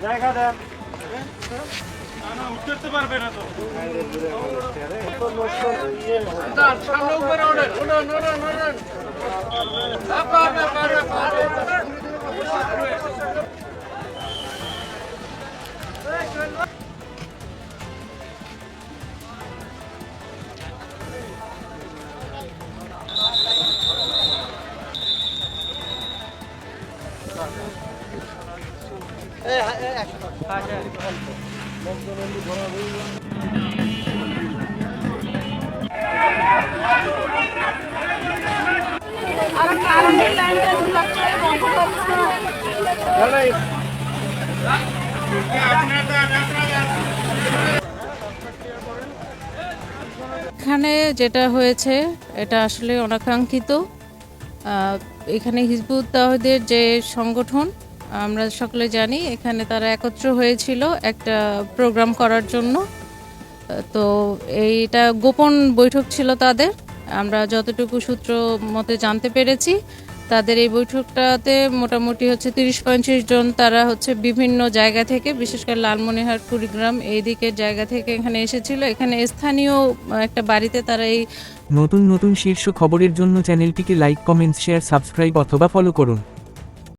জায়গা দেন, উঠতে পারবে না তো। এখানে যেটা হয়েছে এটা আসলে অনাকাঙ্ক্ষিত। এখানে হিজবুত তাওহীদের যে সংগঠন আমরা সকলে জানি, এখানে তারা একত্র হয়েছিল একটা প্রোগ্রাম করার জন্য। তো এইটা গোপন বৈঠক ছিল তাদের। আমরা যতটুকু সূত্র মতে জানতে পেরেছি, তাদের এই বৈঠকটাতে মোটামুটি হচ্ছে ৩০-৩৫ জন তারা হচ্ছে বিভিন্ন জায়গা থেকে, বিশেষ করে লালমনিরহাট, কুড়িগ্রাম এই দিকের জায়গা থেকে এখানে এসেছিল। এখানে স্থানীয় একটা বাড়িতে তারা এই নতুন নতুন শীর্ষ খবরের জন্য চ্যানেলটিকে লাইক, কমেন্টস, শেয়ার, সাবস্ক্রাইব অথবা ফলো করুন।